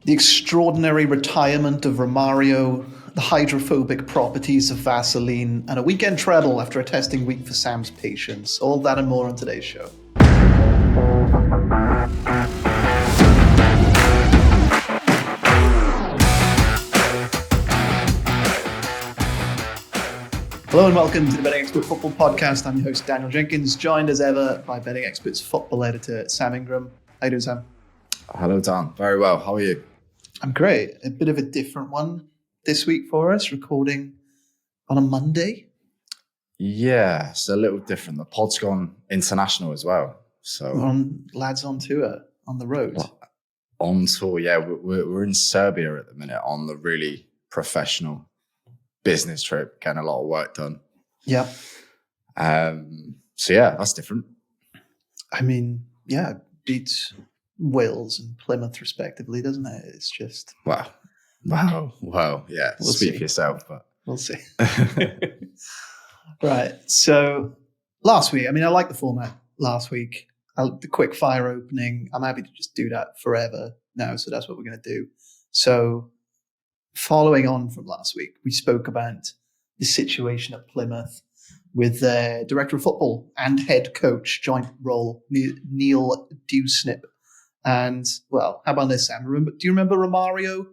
The extraordinary retirement of Romario, the hydrophobic properties of Vaseline, and a weekend treble after a testing week for Sam's patience. All that and more on today's show. Hello and welcome to the Betting Expert Football Podcast. I'm your host, Daniel Jenkins, joined as ever by Betting Expert's Football Editor Sam Ingram. How you doing, Sam? Hello, Dan. Very well. How are you? I'm great. A bit of a different one this week for us, recording on a Monday. Yeah, it's a little different. The pod's gone international as well. So Lads on tour, on the road. On tour, yeah. We're in Serbia at the minute on the really professional business trip, getting a lot of work done. Yeah. So yeah, that's different. I mean, yeah, beats Wales and Plymouth respectively, doesn't it? It's just Wow. Yeah. We'll Speak see. for yourself, but we'll see. Right. So last week, I mean, I like the format last week. The quick fire opening. I'm happy to just do that forever now. So that's what we're going to do. So following on from last week, we spoke about the situation at Plymouth with their director of football and head coach, joint role, Neil Dewsnip. And, well, how about this, Sam? Do you remember Romario?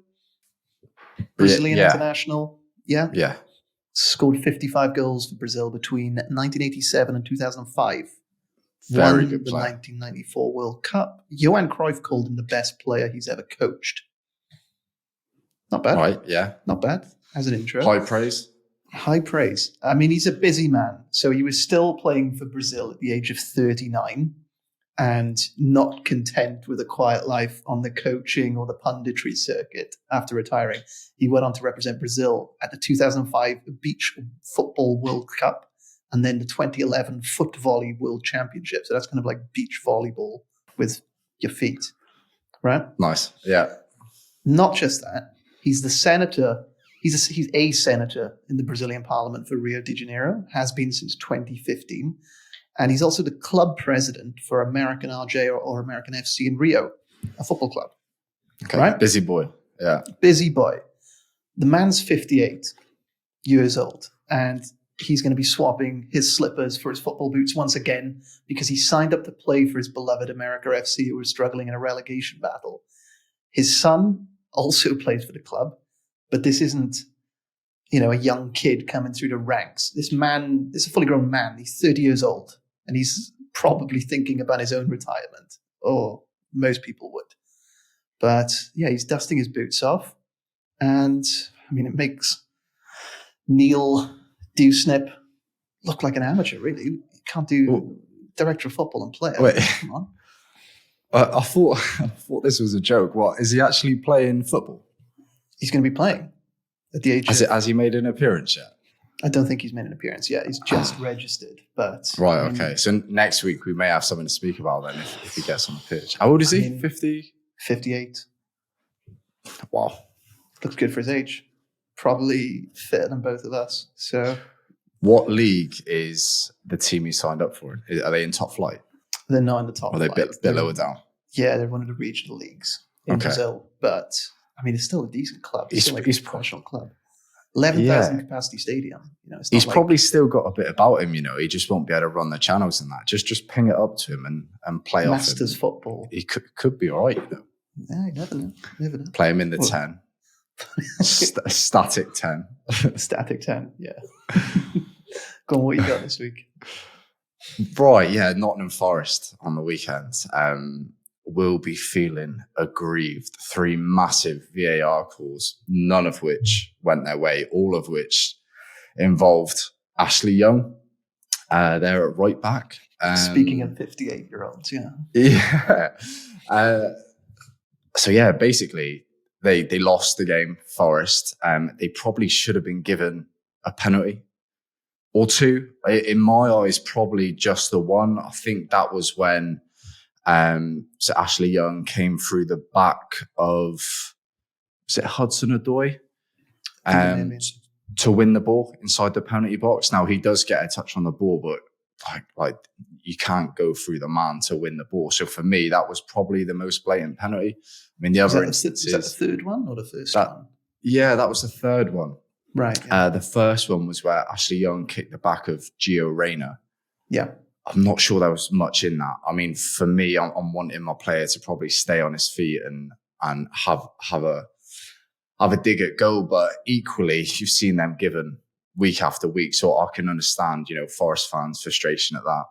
Brazilian international? Yeah? Yeah. Scored 55 goals for Brazil between 1987 and 2005. Very Won good the player. 1994 World Cup. Johan Cruyff called him the best player he's ever coached. Not bad. Right, yeah. Not bad as an intro. High praise. High praise. I mean, he's a busy man. So he was still playing for Brazil at the age of 39 and not content with a quiet life on the coaching or the punditry circuit after retiring. He went on to represent Brazil at the 2005 Beach Football World Cup and then the 2011 Foot Volley World Championship. So that's kind of like beach volleyball with your feet, right? Nice, yeah. Not just that, he's the senator. He's a senator in the Brazilian parliament for Rio de Janeiro, has been since 2015. And he's also the club president for American RJ or American FC in Rio, a football club. Okay, right? Busy boy, yeah. Busy boy. The man's 58 years old, and he's going to be swapping his slippers for his football boots once again because he signed up to play for his beloved America FC, who was struggling in a relegation battle. His son also plays for the club, but this isn't, a young kid coming through the ranks. This man is a fully grown man. He's 30 years old, and he's probably thinking about his own retirement, or most people would. But yeah, he's dusting his boots off, and I mean, it makes Neil Dewsnip look like an amateur, really. He can't do director of football and player. Wait. Come on. I thought this was a joke. What, is he actually playing football? He's going to be playing at the age Has he made an appearance yet? I don't think he's made an appearance yet. He's just registered. But Right, okay. So next week we may have something to speak about then if he gets on the pitch. How old is he? 50? 58. Wow. Looks good for his age. Probably fitter than both of us. So, what league is the team he signed up for? Are they in top flight? They're not in the top Or are they flight. a bit lower down? Yeah, they're one of the regional leagues in Brazil. But, I mean, it's still a decent club. It's still like a professional club. 11,000 capacity stadium. He's probably still got a bit about him, He just won't be able to run the channels and that. Just ping it up to him and play off him. Masters football. He could be all right, Yeah, you never know. Play him in the 10. Static 10. Static 10, yeah. Go on, what you got this week? Right, yeah, Nottingham Forest on the weekend will be feeling aggrieved. 3 massive VAR calls, none of which went their way, all of which involved Ashley Young. They're at right back. Speaking of 58-year-olds, yeah. Yeah. So, yeah, basically, they lost the game, Forest. They probably should have been given a penalty or 2. In my eyes, probably just the one. I think that was when so Ashley Young came through the back of, was it Hudson-Odoi? To win the ball inside the penalty box. Now, he does get a touch on the ball, but like you can't go through the man to win the ball. So for me, that was probably the most blatant penalty. I mean, the other instances. Was that the third one or the first one? Yeah, that was the third one. Right. Yeah. The first one was where Ashley Young kicked the back of Gio Reyna. Yeah. I'm not sure there was much in that. I mean, for me, I'm wanting my player to probably stay on his feet and have a dig at goal. But equally, you've seen them given week after week, so I can understand, Forest fans' frustration at that.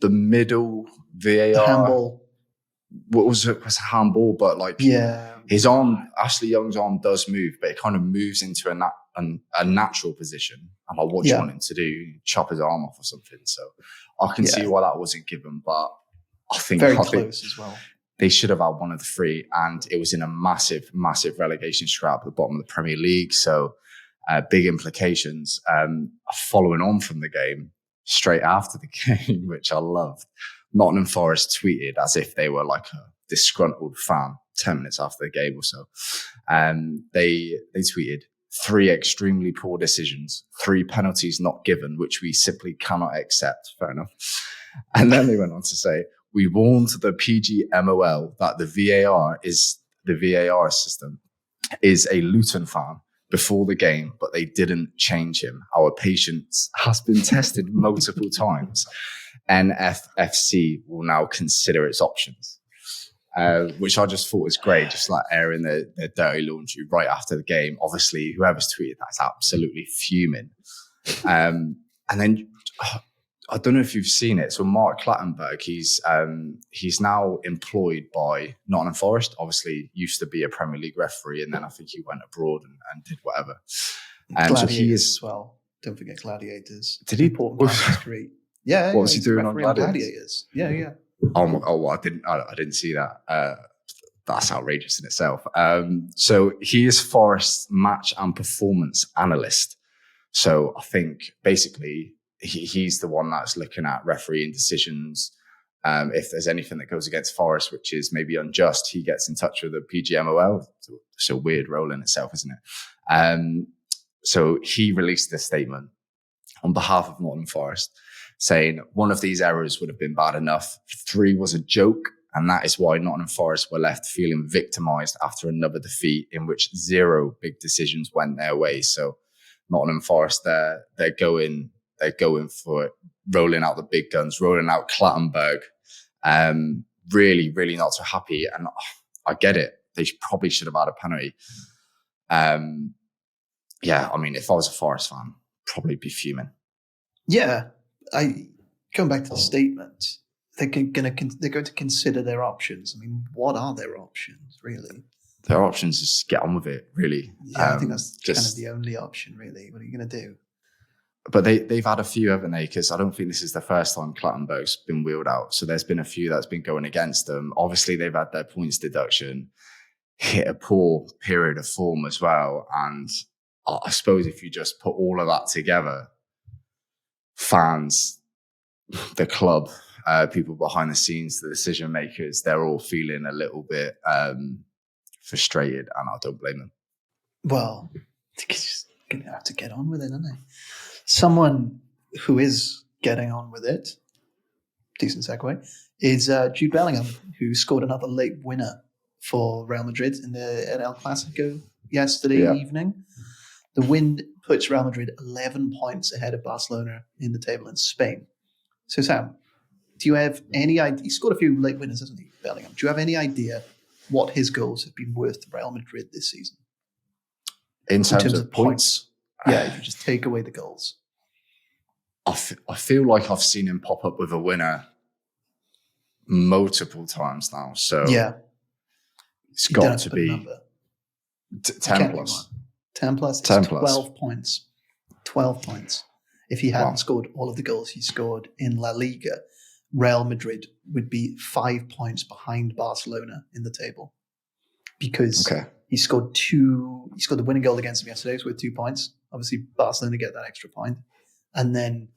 The middle VAR, the handball. What was it? Was a handball, but his arm, Ashley Young's arm does move, but it kind of moves into a natural position. And like, what do you want him to do? Chop his arm off or something? So I can see why that wasn't given, but I think very close as well. They should have had one of the three, and it was in a massive, massive relegation scrap at the bottom of the Premier League. So big implications. Following on from the game, straight after the game, which I loved, Nottingham Forest tweeted as if they were like a disgruntled fan 10 minutes after the game or so. They tweeted 3 extremely poor decisions, 3 penalties not given, which we simply cannot accept. Fair enough. And then they went on to say, we warned the PGMOL that the VAR system is a Luton fan before the game, but they didn't change him. Our patience has been tested multiple times. NFFC will now consider its options, which I just thought was great, just like airing their dirty laundry right after the game. Obviously, whoever's tweeted that's absolutely fuming. And then I don't know if you've seen it. So Mark Clattenburg, he's now employed by Nottingham Forest. Obviously, used to be a Premier League referee, and then I think he went abroad and did whatever. Gladiators so he is as well. Don't forget Gladiators. Did he? Important history. Yeah. What was he doing on Gladiators? Yeah. Oh, I didn't see that. That's outrageous in itself. So he is Forest's match and performance analyst. So I think basically he's the one that's looking at refereeing decisions. If there's anything that goes against Forest, which is maybe unjust, he gets in touch with the PGMOL. It's a weird role in itself, isn't it? So he released a statement on behalf of Nottingham Forest saying one of these errors would have been bad enough. 3 was a joke, and that is why Nottingham Forest were left feeling victimised after another defeat in which 0 big decisions went their way. So Nottingham Forest, they're going for it, rolling out the big guns, rolling out Clattenburg. Really, really not so happy. And I get it. They probably should have had a penalty. I mean, if I was a Forest fan, probably be fuming. Yeah. Going back to the statement, they're going to consider their options. I mean, what are their options, really? Their options is get on with it, really. Yeah, I think that's kind of the only option, really. What are you going to do? But they've had a few, haven't they? Because I don't think this is the first time Clattenburg's been wheeled out. So there's been a few that's been going against them. Obviously, they've had their points deduction, hit a poor period of form as well. And I suppose if you just put all of that together, fans, the club, people behind the scenes, the decision makers, they're all feeling a little bit frustrated, and I don't blame them. Well, they're just going to have to get on with it, aren't they? Someone who is getting on with it, decent segue, is Jude Bellingham, who scored another late winner for Real Madrid in the El Clasico yesterday evening. The win puts Real Madrid 11 points ahead of Barcelona in the table in Spain. So, Sam, do you have any idea? He scored a few late winners, hasn't he, Bellingham? Do you have any idea what his goals have been worth to Real Madrid this season? In terms of points? Yeah, if you just take away the goals. I feel like I've seen him pop up with a winner multiple times now. So it's got to be 10 plus. 10 plus. 10 plus. 12 points. 12 points. If he hadn't scored all of the goals he scored in La Liga, Real Madrid would be 5 points behind Barcelona in the table. Because he scored the winning goal against them yesterday, so with 2 points. Obviously, Barcelona get that extra point. And then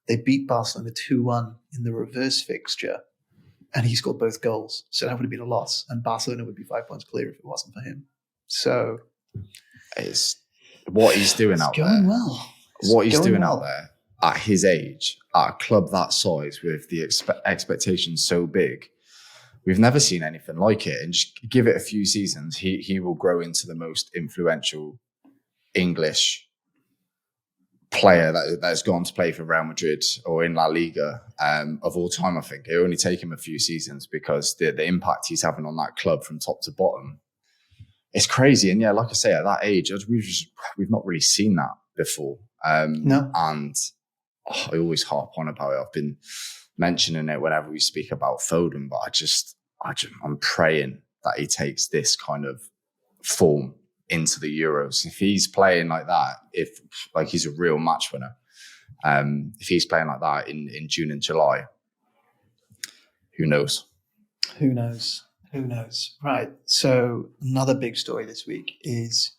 they beat Barcelona 2-1 in the reverse fixture, and he scored both goals. So that would have been a loss, and Barcelona would be 5 points clear if it wasn't for him. So it's what he's doing out there. Going well. What he's doing out there, at his age, at a club that size, with the expectations so big, we've never seen anything like it. And just give it a few seasons, he will grow into the most influential English player that's gone to play for Real Madrid or in La Liga of all time. I think it'll only take him a few seasons because the impact he's having on that club from top to bottom, it's crazy. And yeah, like I say, at that age, we've not really seen that before. No. And I always harp on about it. I've been mentioning it whenever we speak about Foden, but I'm praying that he takes this kind of form into the Euros. If he's playing like that, if like he's a real match winner, if he's playing like that in June and July, who knows? Who knows? Who knows? Right. So another big story this week is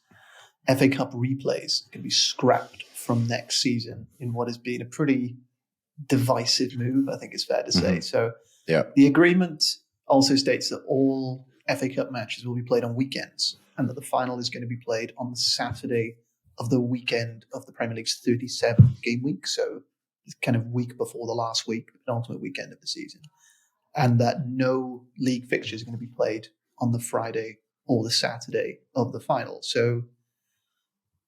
FA Cup replays going to be scrapped from next season in what has been a pretty divisive move, I think it's fair to say. So the agreement also states that all FA Cup matches will be played on weekends and that the final is going to be played on the Saturday of the weekend of the Premier League's 37th game week. So it's kind of week before the last week, the penultimate weekend of the season. And that no league fixtures are going to be played on the Friday or the Saturday of the final. So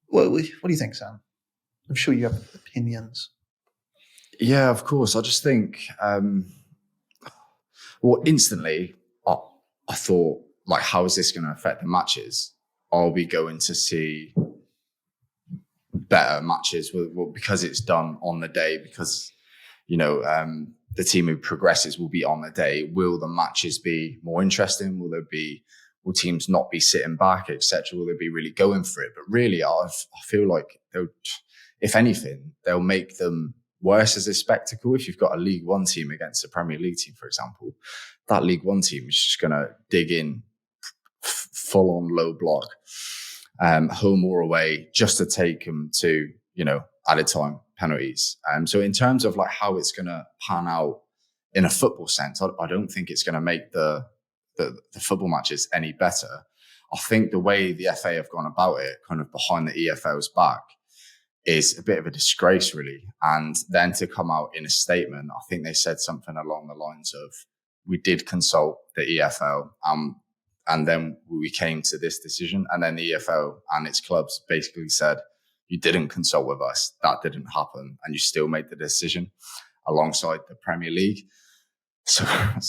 what do you think, Sam? I'm sure you have opinions. Yeah, of course. I just think, instantly, I thought, like, how is this going to affect the matches? Are we going to see better matches because it's done on the day? Because, the team who progresses will be on the day. Will the matches be more interesting? Will teams not be sitting back, etc.? Will they be really going for it? But really, I feel like if anything, they'll make them worse as a spectacle. If you've got a League One team against a Premier League team, for example, that League One team is just going to dig in full on low block, home or away, just to take them to, added time penalties. So in terms of like how it's going to pan out in a football sense, I don't think it's going to make the football matches any better. I think the way the FA have gone about it, kind of behind the EFL's back, is a bit of a disgrace, really. And then to come out in a statement, I think they said something along the lines of, we did consult the EFL, and then we came to this decision. And then the EFL and its clubs basically said, you didn't consult with us, that didn't happen, and you still made the decision alongside the Premier League. So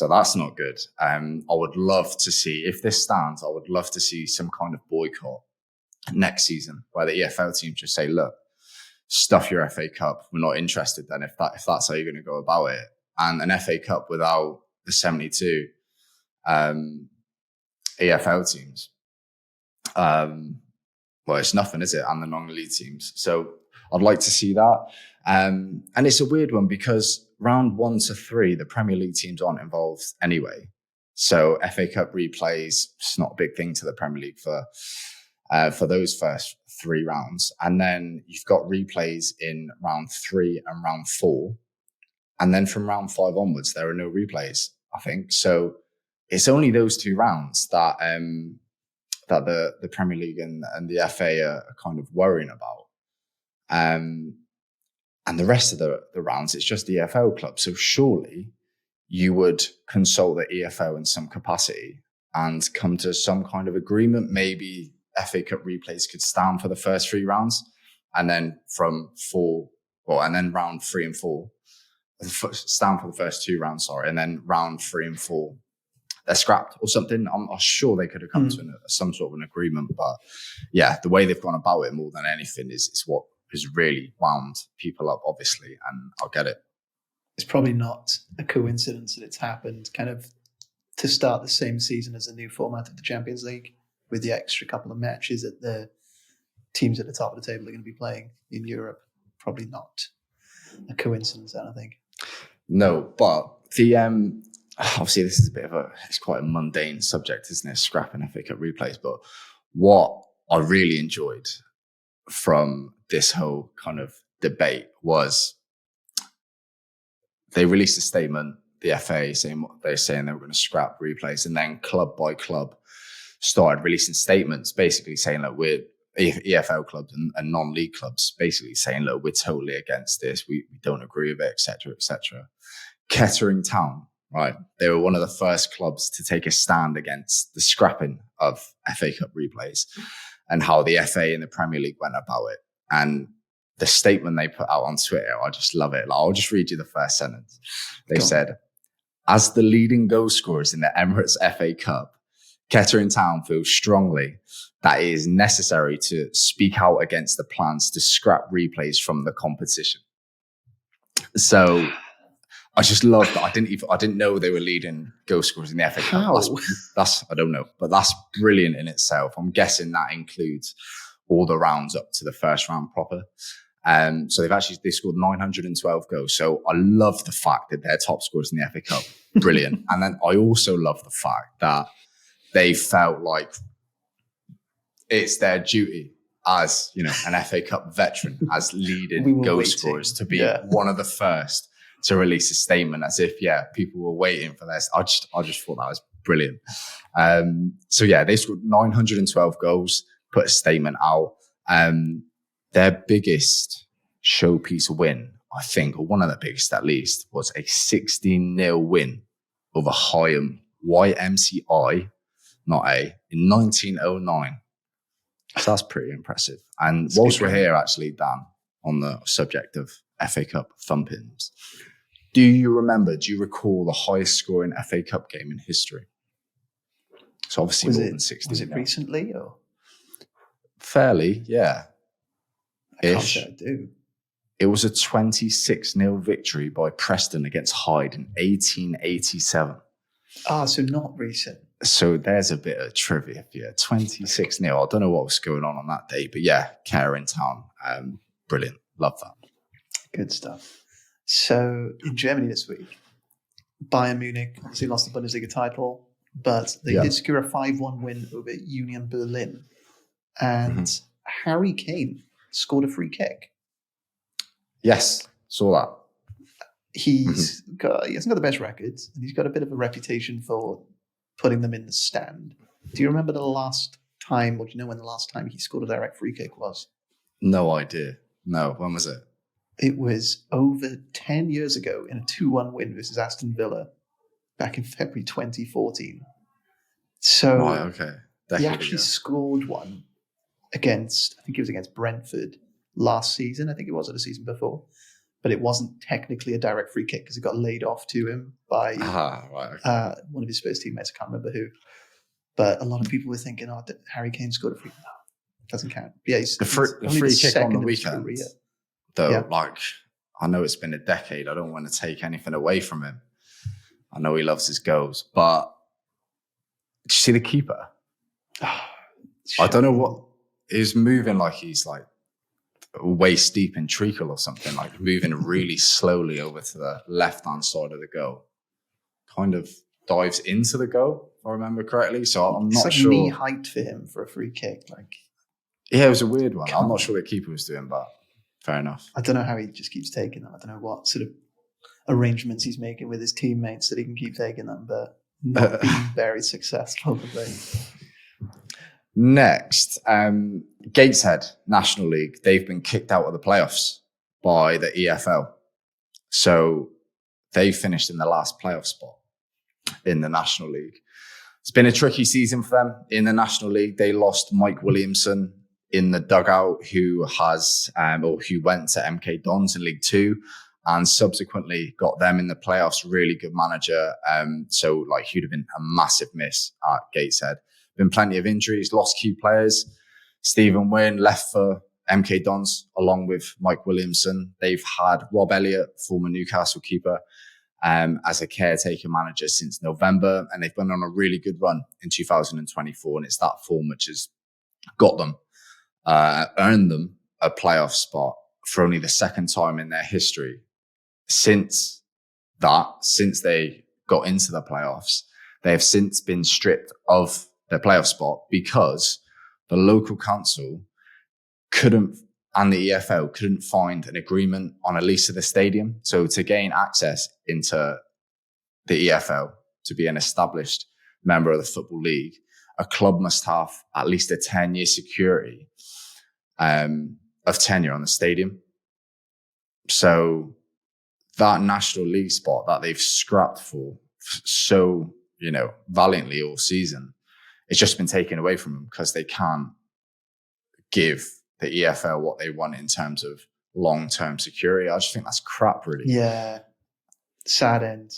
that's not good. I would love to see, if this stands, I would love to see some kind of boycott next season where the EFL team just say, look, stuff your FA Cup. We're not interested then if that's how you're going to go about it. And an FA Cup without the 72 EFL teams, well, it's nothing, is it? And the non-elite teams. So I'd like to see that. And it's a weird one because round 1 to 3, the Premier League teams aren't involved anyway. So FA Cup replays, it's not a big thing to the Premier League for those first 3 rounds. And then you've got replays in round 3 and round 4. And then from round 5 onwards, there are no replays, I think. So it's only those 2 rounds that the Premier League and the FA are kind of worrying about. And the rest of the rounds, it's just the EFL club. So surely you would consult the EFL in some capacity and come to some kind of agreement. Maybe FA Cup replays could stand for the first 3 rounds, and then and then round 3 and 4 stand for the first 2 rounds, and then round 3 and 4 they're scrapped or something. I'm sure they could have come to some sort of an agreement, but yeah, the way they've gone about it more than anything is what has really wound people up, obviously, and I'll get it. It's probably not a coincidence that it's happened kind of to start the same season as the new format of the Champions League, with the extra couple of matches that the teams at the top of the table are going to be playing in Europe. Probably not a coincidence, I don't think. No, but the obviously this is it's quite a mundane subject, isn't it? Scrapping FA Cup replays. But what I really enjoyed from this whole kind of debate was they released a statement, the FA saying what they're saying, they were going to scrap replays, and then club by club started releasing statements basically saying that EFL clubs and non-league clubs basically saying, look, we're totally against this. We don't agree with it, etc., etc. Kettering Town, right? They were one of the first clubs to take a stand against the scrapping of FA Cup replays and how the FA and the Premier League went about it. And the statement they put out on Twitter, I just love it. Like, I'll just read you the first sentence. They said, as the leading goal scorers in the Emirates FA Cup, Kettering Town feels strongly that it is necessary to speak out against the plans to scrap replays from the competition. So I just love that. I didn't know they were leading goal scorers in the FA Cup. That's I don't know, but that's brilliant in itself. I'm guessing that includes all the rounds up to the first round proper. So they scored 912 goals. So I love the fact that they're top scorers in the FA Cup. Brilliant. And then I also love the fact that they felt like it's their duty as, an FA Cup veteran, as leading goal scorers, to be one of the first to release a statement, as if, people were waiting for this. I just thought that was brilliant. They scored 912 goals, put a statement out. Their biggest showpiece win, I think, or one of the biggest at least, was a 16-0 win over Higham YMCI, not A, in 1909. So that's pretty impressive. And whilst we're here, actually, Dan, on the subject of FA Cup thumpings, do you recall the highest scoring FA Cup game in history? So obviously more than 16. Was it recently or? Fairly, yeah. I can't say I do. It was a 26-0 victory by Preston against Hyde in 1887. So not recent. So there's a bit of trivia for you. 26-0. I don't know what was going on that day, but Kettering Town. Brilliant. Love that. Good stuff. So in Germany this week, Bayern Munich obviously lost the Bundesliga title, but they did secure a 5-1 win over Union Berlin. And Harry Kane scored a free kick. Yes, saw that. He hasn't got the best records, and he's got a bit of a reputation for putting them in the stand. Do you remember the last time, or do you know when the last time he scored a direct free kick was? No idea. No, when was it? It was over 10 years ago in a 2-1 win versus Aston Villa back in February 2014. So right, okay. He actually scored one against Brentford last season. I think it was, or the season before. But it wasn't technically a direct free kick because it got laid off to him by one of his Spurs teammates. I can't remember who. But a lot of people were thinking, Harry Kane scored a free kick. No, it doesn't count. Yeah, the free kick on the weekend. Though, I know it's been a decade. I don't want to take anything away from him. I know he loves his goals. But did you see the keeper? I don't know what. He's moving like he's like waist deep in treacle or something, like moving really slowly over to the left-hand side of the goal. Kind of dives into the goal, if I remember correctly. So I'm not sure. Knee height for him for a free kick. It was a weird one. I'm not sure what the keeper was doing, but fair enough. I don't know how he just keeps taking them. I don't know what sort of arrangements he's making with his teammates that he can keep taking them, but not being very successful. Next, Gateshead National League. They've been kicked out of the playoffs by the EFL. So they finished in the last playoff spot in the National League. It's been a tricky season for them in the National League. They lost Mike Williamson in the dugout, who went to MK Dons in League Two and subsequently got them in the playoffs. Really good manager. So he'd have been a massive miss at Gateshead. Been plenty of injuries, lost key players. Stephen Wynn left for MK Dons along with Mike Williamson. They've had Rob Elliott, former Newcastle keeper, as a caretaker manager since November, and they've been on a really good run in 2024, and it's that form which has got them, earned them a playoff spot for only the second time in their history. Since they got into the playoffs, they have since been stripped of their playoff spot because the local council and the EFL couldn't find an agreement on a lease of the stadium. So to gain access into the EFL, to be an established member of the Football League, a club must have at least a 10-year security of tenure on the stadium. So that National League spot that they've scrapped for so, valiantly all season, it's just been taken away from them because they can't give the EFL what they want in terms of long-term security. I just think that's crap, really. Yeah. Sad end,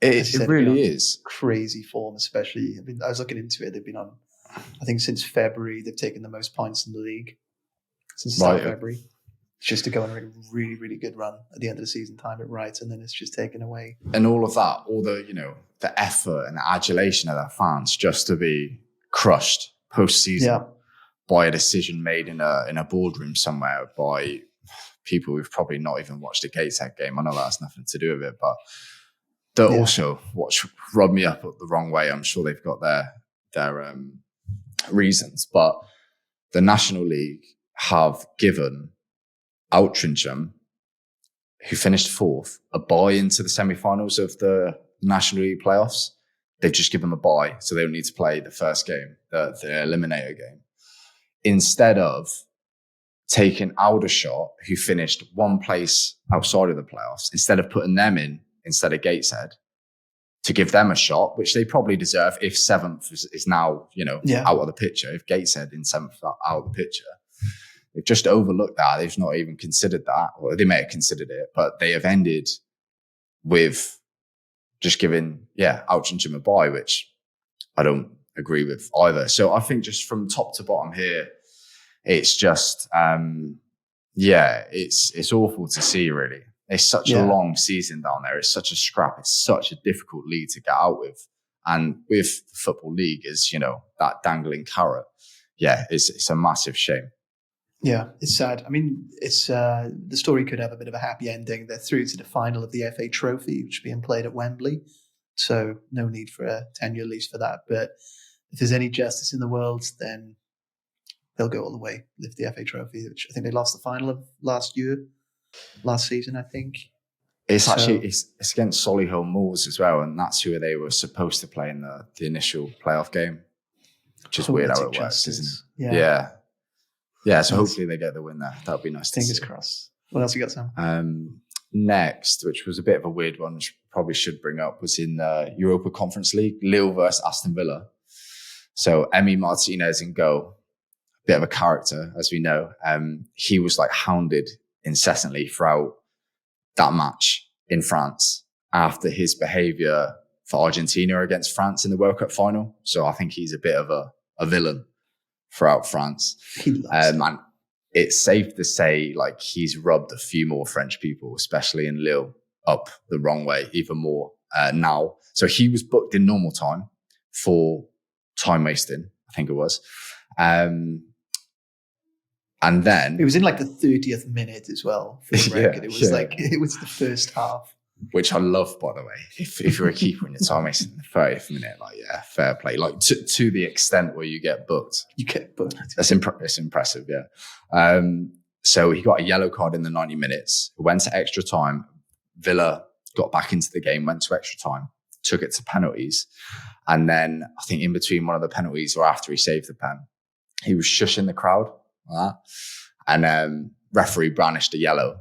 It really is. Crazy form, especially. I mean, I was looking into it. They've been on, I think since February, they've taken the most points in the league since the start of February. Just to go on a really, really good run at the end of the season, time it right, and then it's just taken away. And all of that, all the, the effort and the adulation of their fans just to be crushed post-season by a decision made in a boardroom somewhere by people who've probably not even watched a Gateshead game. I know that has nothing to do with it, but that also rubbed me up the wrong way. I'm sure they've got their reasons, but the National League have given Altrincham, who finished 4th, a bye into the semi-finals of the National League playoffs. They've just given them a bye, so they don't need to play the first game, the eliminator game. Instead of taking Aldershot, who finished 1 place outside of the playoffs, instead of putting them in instead of Gateshead, to give them a shot, which they probably deserve if 7th is now, out of the picture, if Gateshead in 7th out of the picture. They've just overlooked that. They've not even considered that. Or they may have considered it, but they have ended with just giving, Altrincham a bye, which I don't agree with either. So I think just from top to bottom here, it's just, it's awful to see, really. It's such a long season down there. It's such a scrap. It's such a difficult league to get out with. And with the Football League is, that dangling carrot. Yeah, it's a massive shame. Yeah, it's sad. I mean, it's the story could have a bit of a happy ending. They're through to the final of the FA Trophy, which is being played at Wembley. So no need for a 10-year lease for that. But if there's any justice in the world, then they'll go all the way, lift the FA Trophy, which I think they lost the final of last season, I think. It's actually it's against Solihull Moors as well, and that's who they were supposed to play in the initial playoff game, which is weird how it works, isn't it? Yeah, so hopefully they get the win there. That would be nice to see. Fingers crossed. What else you got, Sam? Next, which was a bit of a weird one, which probably should bring up, was in the Europa Conference League, Lille versus Aston Villa. So Emi Martinez in goal, a bit of a character, as we know. He was hounded incessantly throughout that match in France after his behaviour for Argentina against France in the World Cup final. So I think he's a bit of a villain throughout France. And it's safe to say he's rubbed a few more French people, especially in Lille, up the wrong way even more now. So he was booked in normal time for time wasting, I think it was. And then it was in the 30th minute as well. For the record. It was it was the first half. Which I love, by the way. If you're a keeper and you're time wasting in the 30th minute, fair play. To the extent where you get booked. You get booked. It's impressive, yeah. So he got a yellow card in the 90 minutes, went to extra time. Villa got back into the game, went to extra time, took it to penalties. And then I think in between one of the penalties or after he saved the pen, he was shushing the crowd like that. And referee brandished a yellow.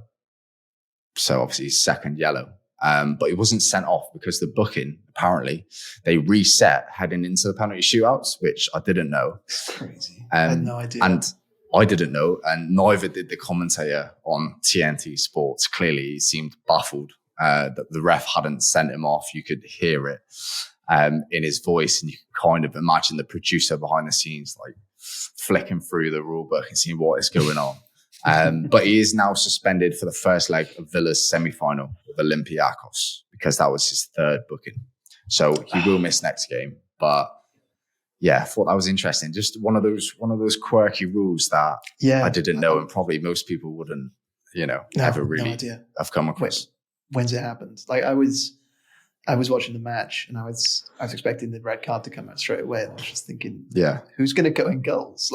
So obviously his second yellow. But he wasn't sent off because the booking, apparently, they reset heading into the penalty shootouts, which I didn't know. It's crazy. I had no idea. And I didn't know, and neither did the commentator on TNT Sports. Clearly, he seemed baffled that the ref hadn't sent him off. You could hear it in his voice, and you could kind of imagine the producer behind the scenes flicking through the rule book and seeing what is going on. But he is now suspended for the first leg of Villa's semi-final with Olympiacos because that was his 3rd booking. So he will miss next game. But yeah, I thought that was interesting. Just one of those quirky rules that I didn't know, and probably most people wouldn't, ever really have come across. When's it happened? I was watching the match and I was expecting the red card to come out straight away. And I was just thinking, who's going to go in goals?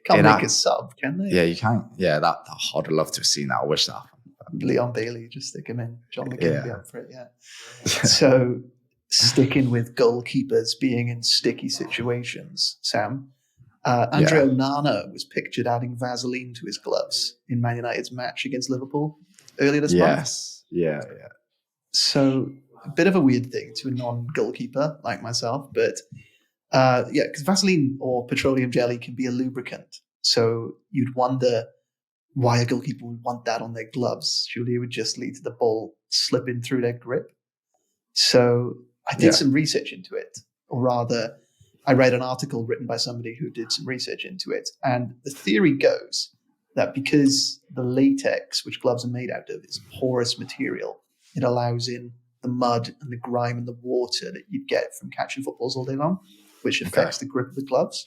Can't make a sub, can they? Yeah, you can't. Yeah, that I'd love to have seen that. I wish that happened. Leon Bailey, just stick him in. John McGinn be up for it, So sticking with goalkeepers being in sticky situations, Sam, Andre Onana was pictured adding Vaseline to his gloves in Man United's match against Liverpool earlier this month. Yes. Yeah. So a bit of a weird thing to a non-goalkeeper like myself, but because Vaseline or petroleum jelly can be a lubricant. So you'd wonder why a goalkeeper would want that on their gloves. Surely it would just lead to the ball slipping through their grip. So I did some research into it, or rather, I read an article written by somebody who did some research into it. And the theory goes that because the latex, which gloves are made out of, is porous material, it allows in the mud and the grime and the water that you'd get from catching footballs all day long, which affects the grip of the gloves.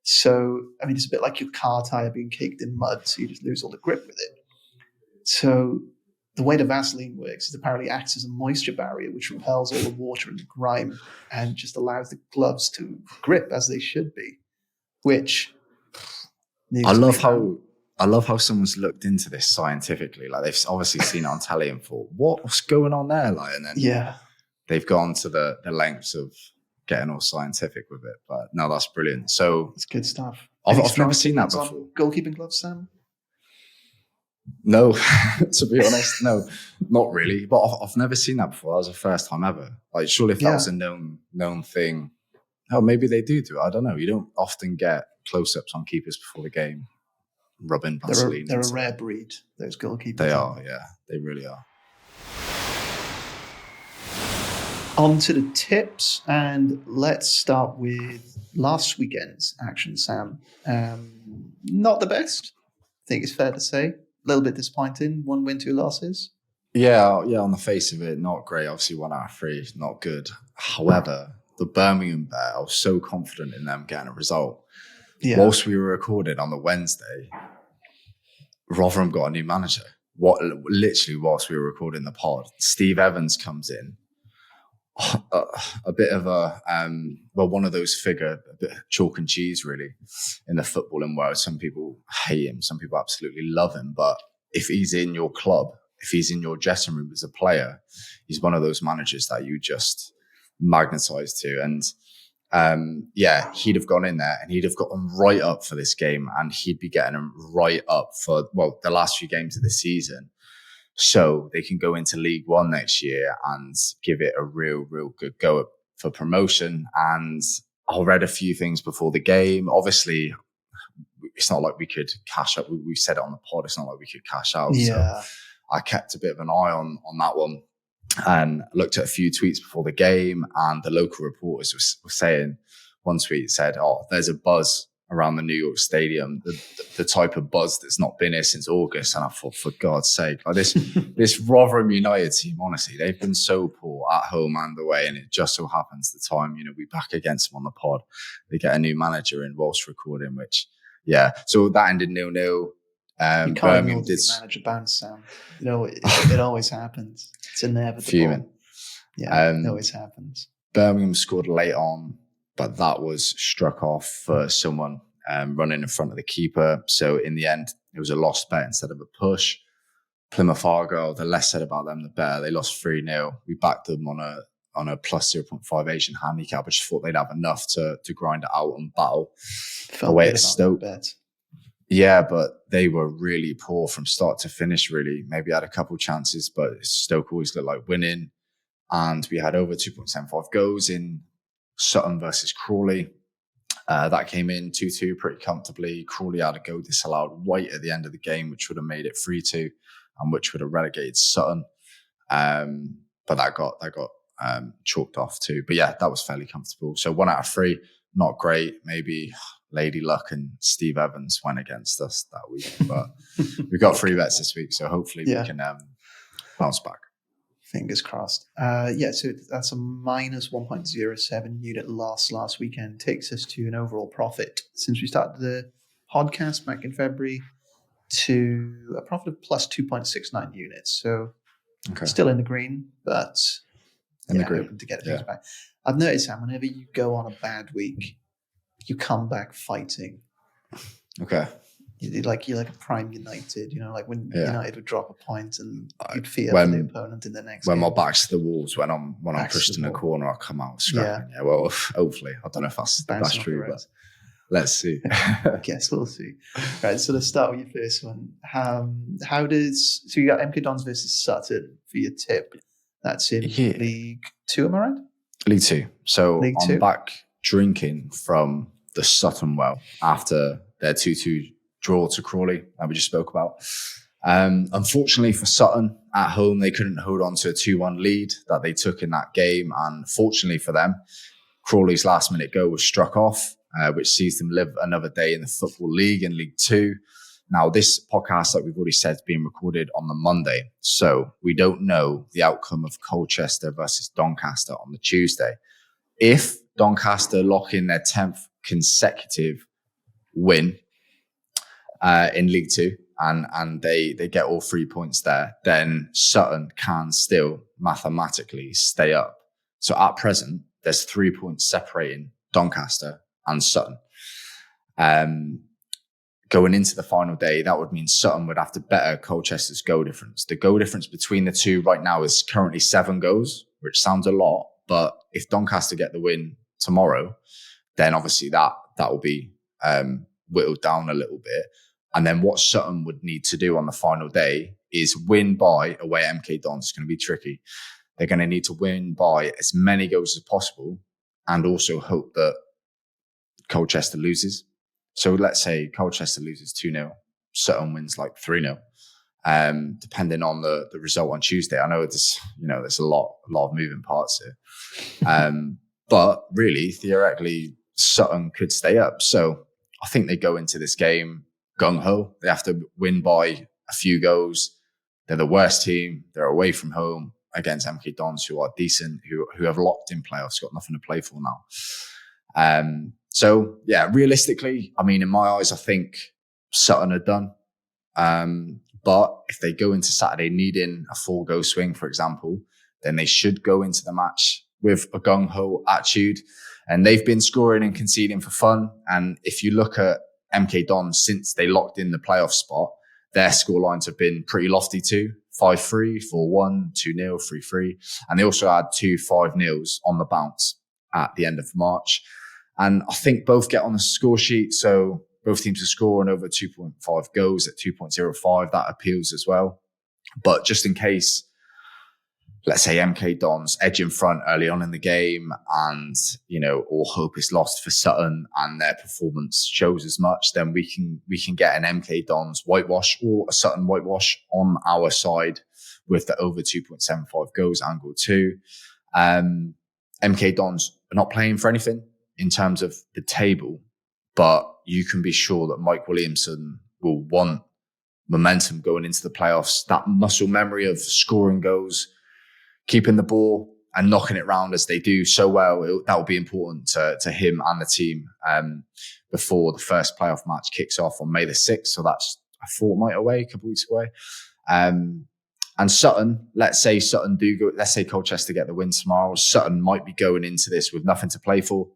So, I mean, it's a bit like your car tire being caked in mud, so you just lose all the grip with it. So the way the Vaseline works is apparently acts as a moisture barrier, which repels all the water and the grime and just allows the gloves to grip as they should be, which I love how someone's looked into this scientifically. Like they've obviously seen it on telly and thought, what's going on there? Like, and then they've gone to the lengths of getting all scientific with it. But no, that's brilliant. So it's good stuff. I've never seen that before. Goalkeeping gloves, Sam? No, to be honest, no, not really. But I've never seen that before. That was the first time ever. Like, surely if that was a known thing, maybe they do it. I don't know. You don't often get close-ups on keepers before the game, rubbing Vaseline. They're a rare breed, those goalkeepers. They are, yeah. They really are. On to the tips, and let's start with last weekend's action, Sam. Not the best, I think it's fair to say. A little bit disappointing. 1 win, 2 losses. Yeah. On the face of it, not great. Obviously, 1 out of 3, not good. However, the Birmingham bet, I was so confident in them getting a result. Yeah. Whilst we were recording on the Wednesday, Rotherham got a new manager. Literally, whilst we were recording the pod, Steve Evans comes in. A bit of one of those a bit of chalk and cheese really in the footballing world. Some people hate him, some people absolutely love him. But if he's in your club, if he's in your dressing room as a player, he's one of those managers that you just magnetize to. And he'd have gone in there and he'd have gotten right up for this game, and he'd be getting them right up for the last few games of the season. So they can go into League One next year and give it a real good go for promotion. And I read a few things before the game. Obviously, it's not like we could cash out. We said it on the pod. It's not like we could cash out. Yeah. So I kept a bit of an eye on that one and looked at a few tweets before the game. And the local reporters were saying, one tweet said, there's a buzz around the New York Stadium, the type of buzz that's not been here since August. And I thought, for God's sake, like this Rotherham United team, honestly, they've been so poor at home and away. And it just so happens the time, we're back against them on the pod, they get a new manager in whilst recording, so that ended 0-0. You can't Birmingham did manager bounce, Sam. It always happens. It's inevitable. Fuming. Yeah, it always happens. Birmingham scored late on, but that was struck off for someone running in front of the keeper. So in the end, it was a lost bet instead of a push. Plymouth Argyle, the less said about them, the better. They lost 3-0. We backed them on a plus 0.5 Asian handicap. I just thought they'd have enough to grind it out and battle away at Stoke. Yeah, but they were really poor from start to finish, really. Maybe had a couple chances, but Stoke always looked like winning. And we had over 2.75 goals in Sutton versus Crawley. That came in 2-2 pretty comfortably. Crawley had a goal disallowed right at the end of the game, which would have made it 3-2 and which would have relegated Sutton. But that got chalked off too. But yeah, that was fairly comfortable. So 1 out of 3, not great. Maybe Lady Luck and Steve Evans went against us that week. But we've got 3 bets this week, so hopefully we can bounce back. Fingers crossed. So that's a minus 1.07 unit loss last weekend. Takes us to an overall profit since we started the podcast back in February to a profit of plus 2.69 units. So still in the green, but hoping to get things back. I've noticed, Sam, whenever you go on a bad week, you come back fighting. Okay. You're like a prime United, like when United would drop a point and you'd fear for the opponent in the next game. My back's to the walls, when I'm pushed in a corner, I come out scrapping. Yeah, well, hopefully. I don't know if that's true, but Let's see. I guess we'll see. Right, so let's start with your first one. So you got MK Dons versus Sutton for your tip. That's in League 2, am I right? League 2. So League I'm 2. back drinking from the Sutton well after their 2-2 draw to Crawley that we just spoke about. Unfortunately for Sutton, at home, they couldn't hold on to a 2-1 lead that they took in that game. And fortunately for them, Crawley's last-minute goal was struck off, which sees them live another day in the Football League in League 2. Now, this podcast, like we've already said, is being recorded on the Monday. So we don't know the outcome of Colchester versus Doncaster on the Tuesday. If Doncaster lock in their 10th consecutive win in League 2 and they get all 3 points there, then Sutton can still mathematically stay up. So at present, there's 3 points separating Doncaster and Sutton. Going into the final day, that would mean Sutton would have to better Colchester's goal difference. The goal difference between the two right now is currently 7 goals, which sounds a lot. But if Doncaster get the win tomorrow, then obviously that will be whittled down a little bit. And then what Sutton would need to do on the final day is win by, away at MK Dons. It's going to be tricky. They're going to need to win by as many goals as possible and also hope that Colchester loses. So let's say Colchester loses 2-0, Sutton wins like 3-0, depending on the result on Tuesday. I know there's a lot of moving parts here. But really, theoretically, Sutton could stay up. So I think they go into this game gung-ho. They have to win by a few goals. They're the worst team. They're away from home against MK Dons, who are decent, who have locked in playoffs, got nothing to play for now. So, yeah, realistically, I mean, in my eyes, I think Sutton are done. But if they go into Saturday needing a 4-goal swing, for example, then they should go into the match with a gung-ho attitude. And they've been scoring and conceding for fun. And if you look at MK Dons since they locked in the playoff spot, their score lines have been pretty lofty too. 5-3, 4-1, 2-0, 3-3. And they also had 2 5-0s on the bounce at the end of March. And I think both get on the score sheet. So both teams are scoring over 2.5 goals at 2.05. That appeals as well. But just in case, let's say MK Dons edge in front early on in the game and, all hope is lost for Sutton and their performance shows as much, then we can get an MK Dons whitewash or a Sutton whitewash on our side with the over 2.75 goals angle too. MK Dons are not playing for anything in terms of the table, but you can be sure that Mike Williamson will want momentum going into the playoffs, that muscle memory of scoring goals, keeping the ball and knocking it round as they do so well. That will be important to him and the team before the first playoff match kicks off on May the 6th. So that's a fortnight away, a couple of weeks away. And Sutton, let's say Sutton do go, let's say Colchester get the win tomorrow. Sutton might be going into this with nothing to play for.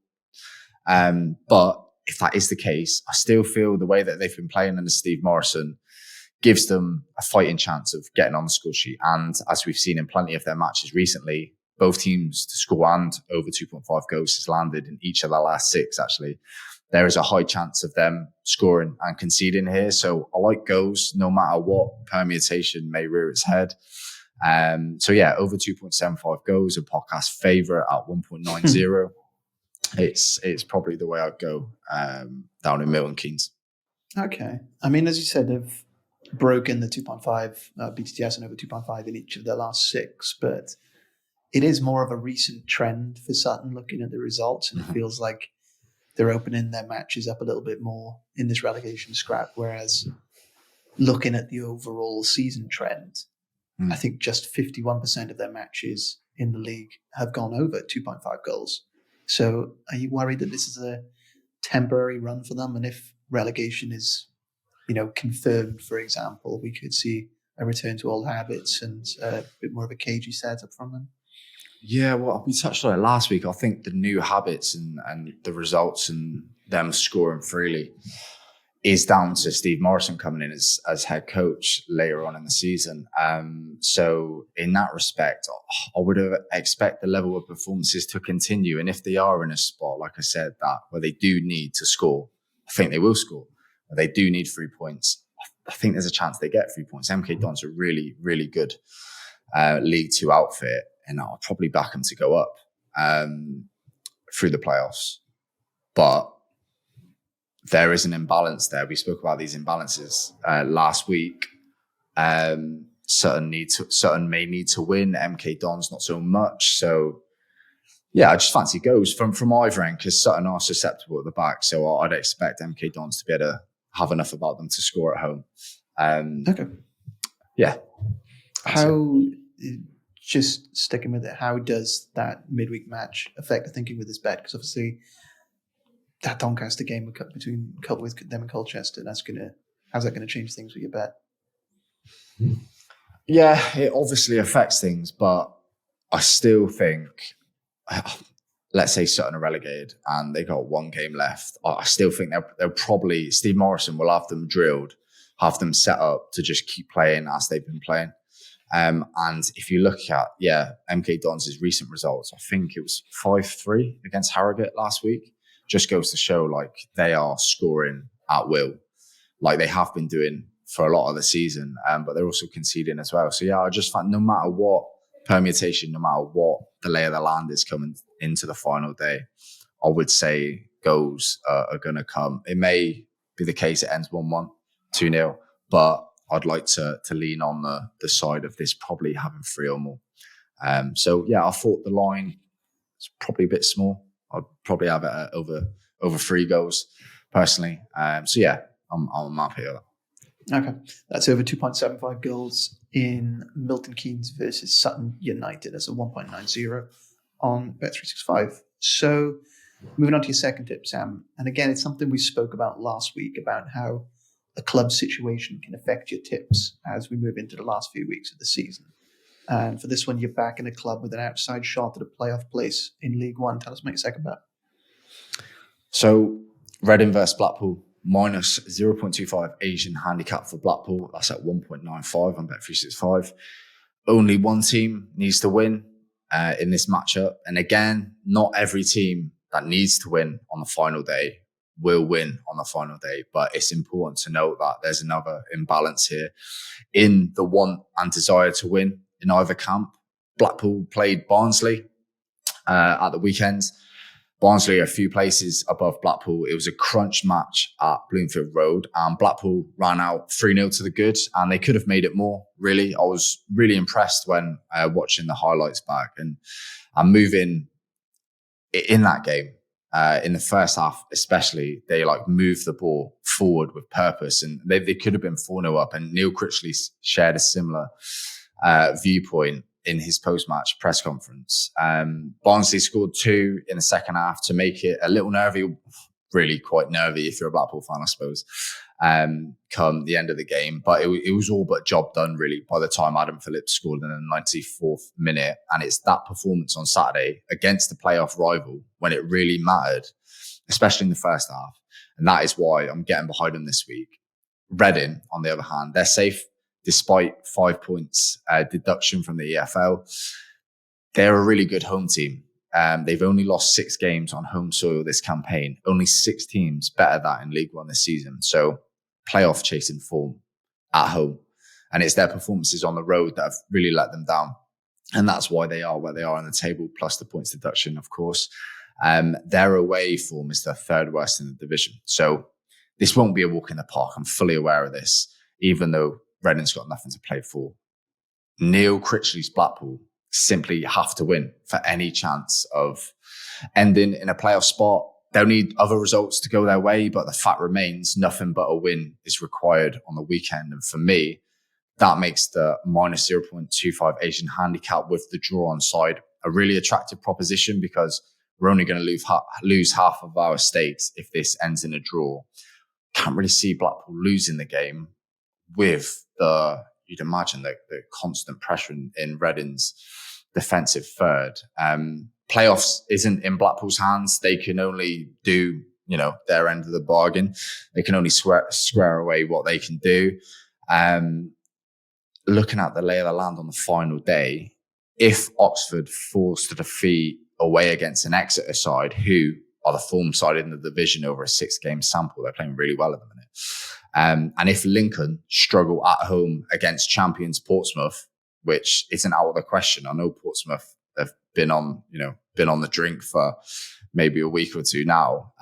But if that is the case, I still feel the way that they've been playing under Steve Morrison gives them a fighting chance of getting on the score sheet. And as we've seen in plenty of their matches recently, both teams to score and over 2.5 goals has landed in each of their last 6, actually. There is a high chance of them scoring and conceding here. So I like goals, no matter what permutation may rear its head. So yeah, over 2.75 goals, a podcast favourite at 1.90. It's probably the way I'd go down in Milton Keynes. Okay. I mean, as you said, they've broken the 2.5 BTTS and over 2.5 in each of their last 6, but it is more of a recent trend for Sutton looking at the results, and it feels like they're opening their matches up a little bit more in this relegation scrap, whereas looking at the overall season trend, I think just 51% of their matches in the league have gone over 2.5 goals. So are you worried that this is a temporary run for them? And if relegation is, confirmed, for example, we could see a return to old habits and a bit more of a cagey setup from them? Yeah, well, we touched on it last week. I think the new habits and the results and them scoring freely is down to Steve Morrison coming in as head coach later on in the season. So in that respect, I would expect the level of performances to continue. And if they are in a spot, like I said, that where they do need to score, I think they will score. They do need 3 points. I think there's a chance they get 3 points. MK Dons are really, really good League Two outfit, and I'll probably back them to go up through the playoffs. But there is an imbalance there. We spoke about these imbalances last week. Sutton may need to win. MK Dons not so much. So yeah, I just fancy goes from either end because Sutton are susceptible at the back. So I'd expect MK Dons to be able to have enough about them to score at home. Okay. Yeah. How, just sticking with it, how does that midweek match affect the thinking with this bet? Because obviously that Doncaster game with them and Colchester, how's that going to change things with your bet? Yeah, it obviously affects things, but I still think, let's say Sutton are relegated and they got one game left. I still think they'll probably, Steve Morrison will have them drilled, have them set up to just keep playing as they've been playing. And if you look at, MK Dons' recent results, I think it was 5-3 against Harrogate last week. Just goes to show like they are scoring at will, like they have been doing for a lot of the season, but they're also conceding as well. So yeah, I just find no matter what permutation, no matter what the lay of the land is coming into the final day, I would say goals are going to come. It may be the case it ends 1-1, 2-0, but I'd like to lean on the side of this probably having 3 or more. So yeah, I thought the line is probably a bit small. I'd probably have it at over 3 goals personally. So yeah, I'm happy with that. Okay, that's over 2.75 goals in Milton Keynes versus Sutton United as a 1.90 on Bet365. So moving on to your second tip, Sam. And again, it's something we spoke about last week about how a club situation can affect your tips as we move into the last few weeks of the season. And for this one, you're back in a club with an outside shot at a playoff place in League One. Tell us about your second bet. So Reading versus Blackpool, minus 0.25 Asian handicap for Blackpool. That's at 1.95 on Bet365. Only one team needs to win in this matchup. And again, not every team that needs to win on the final day will win on the final day. But it's important to note that there's another imbalance here in the want and desire to win in either camp. Blackpool played Barnsley at the weekend. Barnsley are a few places above Blackpool. It was a crunch match at Bloomfield Road, and Blackpool ran out 3-0 to the good, and they could have made it more, really. I was really impressed when watching the highlights back and moving in that game. In the first half, especially, they moved the ball forward with purpose, and they could have been 4-0 up. And Neil Critchley shared a similar viewpoint in his post-match press conference. Barnsley scored 2 in the second half to make it a little nervy, really quite nervy if you're a Blackpool fan, I suppose, come the end of the game. But it was all but job done, really, by the time Adam Phillips scored in the 94th minute. And it's that performance on Saturday against the playoff rival when it really mattered, especially in the first half. And that is why I'm getting behind them this week. Reading, on the other hand, they're safe despite 5 points deduction from the EFL. They're a really good home team. They've only lost 6 games on home soil this campaign. Only 6 teams better that in League One this season. So playoff chasing form at home. And it's their performances on the road that have really let them down. And that's why they are where they are on the table, plus the points deduction, of course. Their away form is the 3rd worst in the division. So this won't be a walk in the park. I'm fully aware of this, even though Reading's got nothing to play for. Neil Critchley's Blackpool simply have to win for any chance of ending in a playoff spot. They'll need other results to go their way, but the fact remains nothing but a win is required on the weekend. And for me, that makes the minus 0.25 Asian handicap with the draw on side a really attractive proposition, because we're only going to lose half of our stakes if this ends in a draw. Can't really see Blackpool losing the game with you'd imagine the constant pressure in Reading's defensive third. Playoffs isn't in Blackpool's hands. They can only do, their end of the bargain. They can only square away what they can do. Looking at the lay of the land on the final day, if Oxford falls to defeat away against an Exeter side who are the form side in the division over a 6-game sample. They're playing really well at the minute. And if Lincoln struggle at home against champions Portsmouth, which isn't out of the question, I know Portsmouth have been on the drink for maybe a week or two now.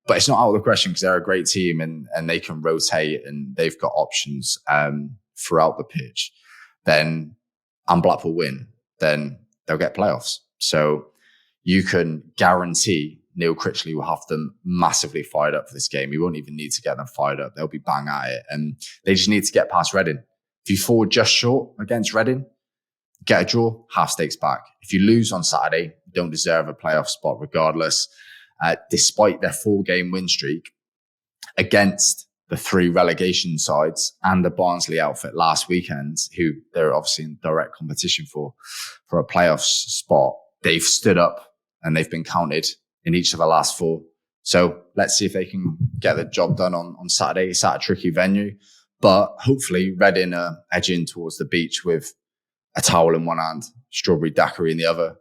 But it's not out of the question because they're a great team and they can rotate and they've got options throughout the pitch. And Blackpool win, then they'll get playoffs. So you can guarantee Neil Critchley will have them massively fired up for this game. You won't even need to get them fired up. They'll be bang at it. And they just need to get past Reading. If you fall just short against Reading, get a draw, half stakes back. If you lose on Saturday, you don't deserve a playoff spot regardless. Despite their 4-game win streak against the 3 relegation sides and the Barnsley outfit last weekend, who they're obviously in direct competition for a playoff spot, they've stood up and they've been counted in each of the last 4. So let's see if they can get the job done on Saturday. It's at a tricky venue, but hopefully Reading are edging towards the beach with a towel in one hand, strawberry daiquiri in the other.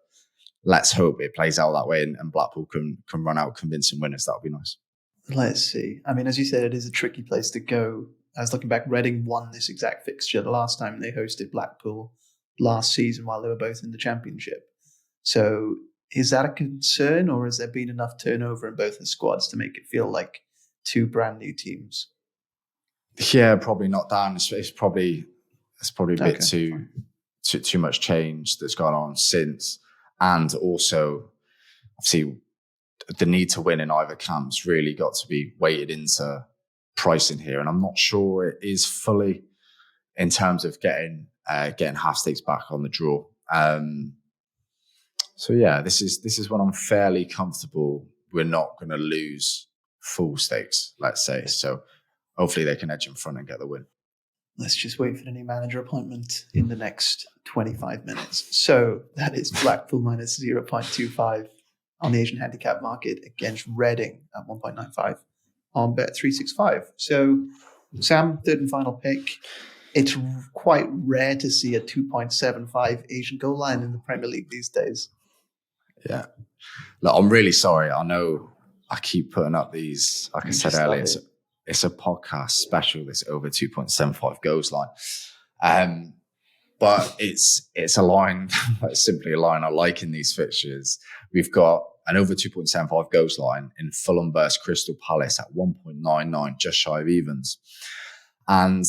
Let's hope it plays out that way and Blackpool can run out convincing winners. That would be nice. Let's see. I mean, as you said, it is a tricky place to go. I was looking back, Reading won this exact fixture the last time they hosted Blackpool last season while they were both in the Championship. So is that a concern, or has there been enough turnover in both the squads to make it feel like 2 brand new teams? Yeah, probably not, Dan. It's probably a bit too much change that's gone on since. And also, obviously, the need to win in either camp's really got to be weighted into pricing here. And I'm not sure it is fully in terms of getting half stakes back on the draw. So yeah, this is when I'm fairly comfortable we're not going to lose full stakes, let's say. So hopefully they can edge in front and get the win. Let's just wait for the new manager appointment in the next 25 minutes. So that is Blackpool minus 0.25 on the Asian handicap market against Reading at 1.95 on Bet365. So Sam, third and final pick. It's quite rare to see a 2.75 Asian goal line in the Premier League these days. Yeah. Look, I'm really sorry. I know I keep putting up these, like I said earlier, it's a podcast special, this over 2.75 goals line. But it's a line, it's simply a line I like in these fixtures. We've got an over 2.75 goals line in Fulham versus Crystal Palace at 1.99, just shy of evens. And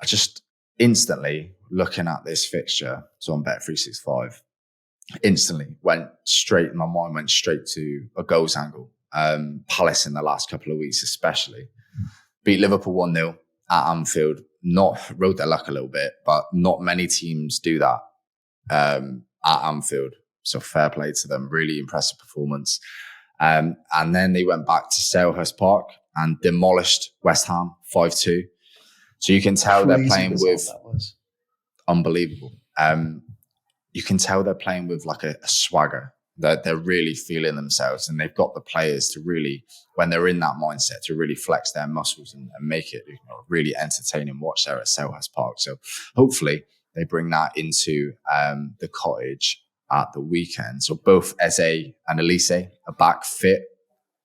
I just instantly, looking at this fixture, it's on Bet365, instantly my mind went straight to a goals angle. Palace in the last couple of weeks especially beat Liverpool 1-0 at Anfield. Rode their luck a little bit, but not many teams do that at Anfield. So fair play to them. Really impressive performance. And then they went back to Selhurst Park and demolished West Ham 5-2. So you can tell they're playing with unbelievable. You can tell they're playing with like a swagger. They're really feeling themselves, and they've got the players to really, when they're in that mindset, to really flex their muscles and make it really entertaining watch there at Selhurst Park. So hopefully they bring that into the Cottage at the weekend. So both Eze and Elise are back fit,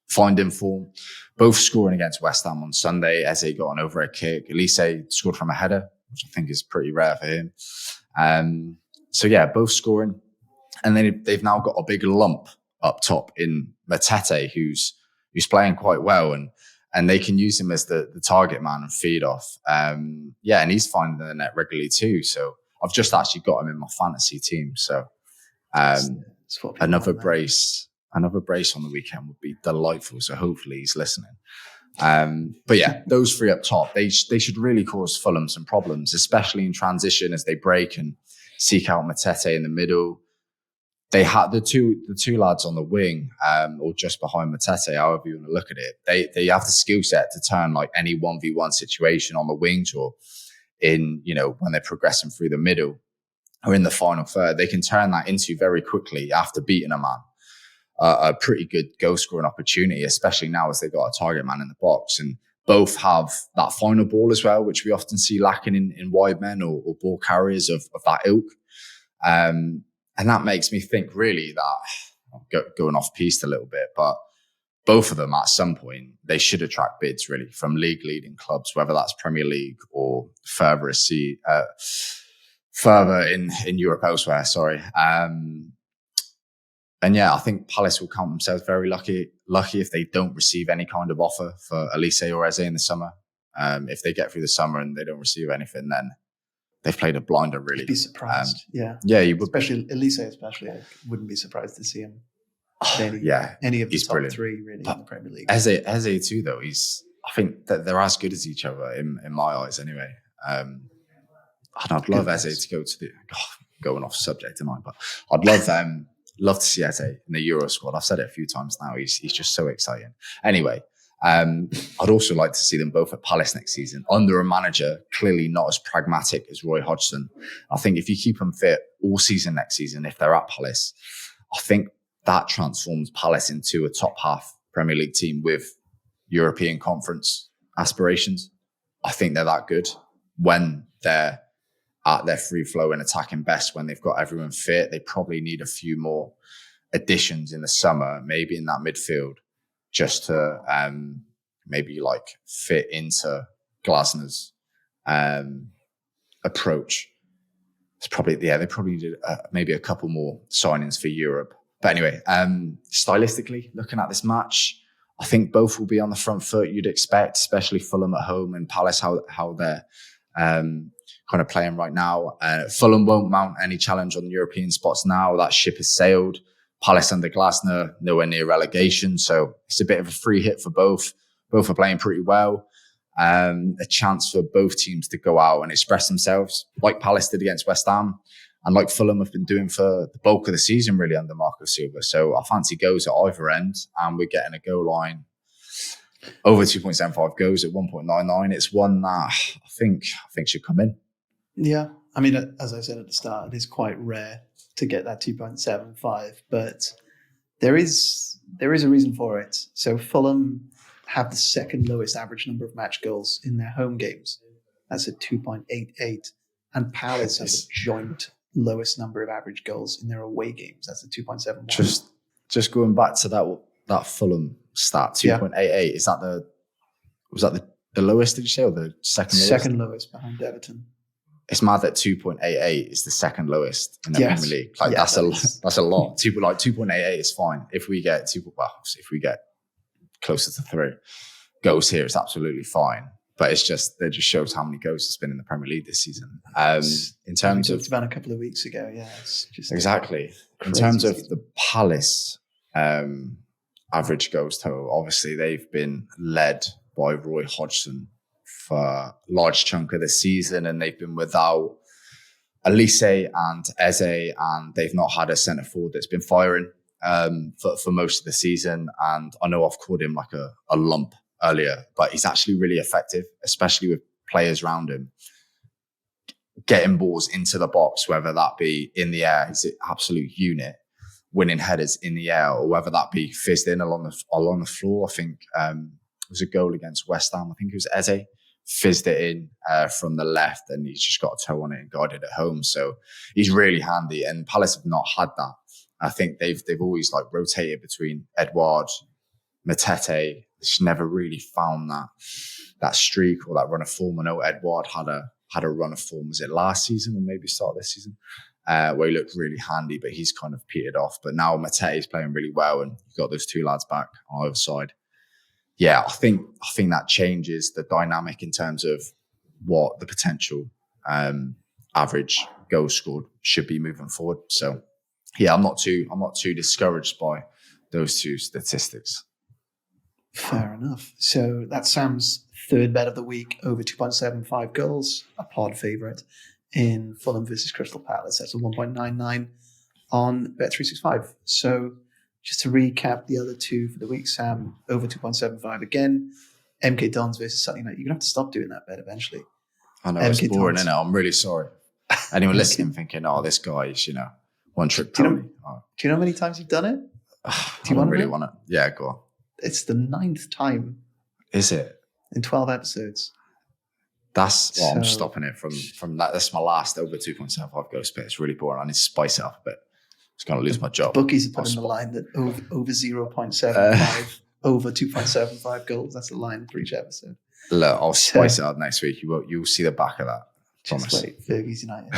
finding form, both scoring against West Ham on Sunday. Eze got an overhead kick. Elise scored from a header, which I think is pretty rare for him. So yeah, both scoring. And then they've now got a big lump up top in Matete, who's playing quite well, and they can use him as the target man and feed off. And he's finding the net regularly too. So I've just actually got him in my fantasy team. So another brace on the weekend would be delightful. So hopefully he's listening. But yeah, those 3 up top, they should really cause Fulham some problems, especially in transition as they break and seek out Matete in the middle. They had the two lads on the wing, or just behind Matete, however you want to look at it. They have the skill set to turn like any 1v1 situation on the wings, or in when they're progressing through the middle or in the final third. They can turn that into very quickly after beating a man a pretty good goal scoring opportunity, especially now as they've got a target man in the box. And both have that final ball as well, which we often see lacking in wide men or ball carriers of that ilk. And that makes me think really that, going off piste a little bit, but both of them at some point, they should attract bids really from league leading clubs, whether that's Premier League or further in Europe elsewhere. Sorry. And yeah, I think Palace will count themselves very lucky if they don't receive any kind of offer for Elise or Eze in the summer. If they get through the summer and they don't receive anything, then they've played a blinder, really. You'd be surprised. Yeah, you would. Especially Elise, I wouldn't be surprised to see him. Any of the top brilliant. Three, really, in the Premier League. Eze too, though. I think that they're as good as each other in my eyes, anyway. And I'd love Eze to go to going off subject tonight, but I'd love to see Eze in the Euro squad. I've said it a few times now. He's just so exciting. Anyway, I'd also like to see them both at Palace next season under a manager clearly not as pragmatic as Roy Hodgson. I think if you keep them fit all season next season, if they're at Palace, I think that transforms Palace into a top half Premier League team with European Conference aspirations. I think they're that good when they're at their free flow and attacking best, when they've got everyone fit. They probably need a few more additions in the summer, maybe in that midfield, just to maybe like fit into Glasner's approach. It's probably, they probably need maybe a couple more signings for Europe. But anyway, stylistically, looking at this match, I think both will be on the front foot, you'd expect, especially Fulham at home and Palace, how they're kind of playing right now. Fulham won't mount any challenge on the European spots now. That ship has sailed. Palace under Glasner, nowhere near relegation. So it's a bit of a free hit for both. Both are playing pretty well. A chance for both teams to go out and express themselves, like Palace did against West Ham, and like Fulham have been doing for the bulk of the season, really, under Marco Silva. So I fancy goes at either end, and we're getting a goal line over 2.75 goes at 1.99. It's one that I think should come in. Yeah. I mean, as I said at the start, it is quite rare to get that 2.75, but there is a reason for it. So Fulham have the second lowest average number of match goals in their home games. That's at 2.88. And Palace have the joint lowest number of average goals in their away games. That's at 2.71. Just going back to that Fulham stat, 2.88. Is that the lowest, did you say, or the second lowest? Second lowest behind Everton. It's mad that 2.88 is the second lowest in the Premier League. Like that's a lot. 2.88 is fine. If we get closer to 3 goals here, it's absolutely fine. But it just shows how many goals there's been in the Premier League this season. In terms of, it's about a couple of weeks ago, it's just exactly. In terms of the Palace average goals total, obviously they've been led by Roy Hodgson for a large chunk of the season, and they've been without Elise and Eze, and they've not had a centre forward that's been firing for most of the season. And I know I've called him like a lump earlier, but he's actually really effective, especially with players around him getting balls into the box, whether that be in the air, he's an absolute unit, winning headers in the air, or whether that be fizzed in along the floor. I think it was a goal against West Ham. I think it was Eze fizzed it in from the left, and he's just got a toe on it and guarded it home. So he's really handy, and Palace have not had that. I think they've always like rotated between Edouard, Matete. Just never really found that streak or that run of form. I know Edouard had a run of form. Was it last season or maybe start of this season? Where he looked really handy, but he's kind of petered off. But now Matete is playing really well, and you've got those two lads back on either side. Yeah, I think that changes the dynamic in terms of what the potential average goals scored should be moving forward. So yeah, I'm not too discouraged by those two statistics. Fair enough. So that's Sam's third bet of the week, over 2.75 goals, a pod favourite in Fulham versus Crystal Palace. That's a 1.99 on Bet365. So just to recap the other two for the week, Sam, over 2.75 again. MK Dons versus Sunday Night. You're going to have to stop doing that bet eventually. I know, it's boring, isn't it? I'm really sorry. Anyone listening thinking, oh, this guy is, one trick pony. Do you know how many times you've done it? Do you really want it? Yeah, go on. It's the 9th time. Is it? In 12 episodes. I'm stopping it from that. That's my last over 2.75 ghost bet. It's really boring. I need to spice it up a bit. was going to lose my job. Bookies have put in the line that over 0.75, over 2.75 goals. That's the line for each episode. Look, I'll spice it up next week. You'll see the back of that. Just Promise. wait, Fergie's United.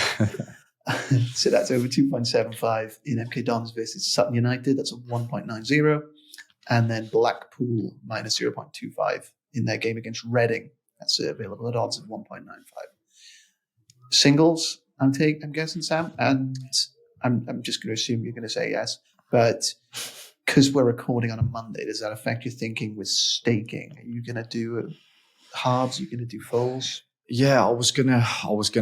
So that's over 2.75 in MK Dons versus Sutton United. That's a 1.90. And then Blackpool minus 0.25 in their game against Reading. That's available at odds of 1.95. Singles, I'm guessing, Sam, and I'm just going to assume you're going to say yes. But because we're recording on a Monday, does that affect your thinking with staking? Are you going to do halves? Are you going to do fulls? Yeah, I was gonna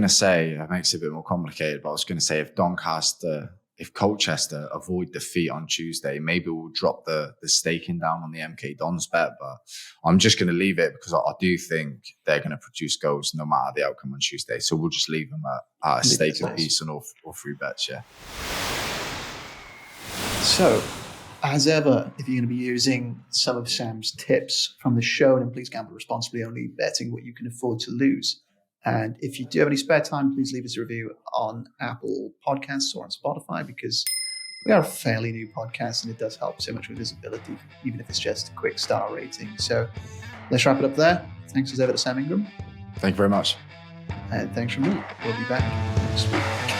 say, it makes it a bit more complicated, but I was gonna say if Colchester avoid defeat on Tuesday, maybe we'll drop the staking down on the MK Dons bet. But I'm just gonna leave it because I do think they're gonna produce goals no matter the outcome on Tuesday. So we'll just leave them at a stake apiece on all three bets. Yeah. So, as ever, if you're going to be using some of Sam's tips from the show, then please gamble responsibly, only betting what you can afford to lose. And if you do have any spare time, please leave us a review on Apple Podcasts or on Spotify, because we are a fairly new podcast and it does help so much with visibility, even if it's just a quick star rating. So let's wrap it up there. Thanks as ever to Sam Ingram. Thank you very much. And thanks from me. We'll be back next week.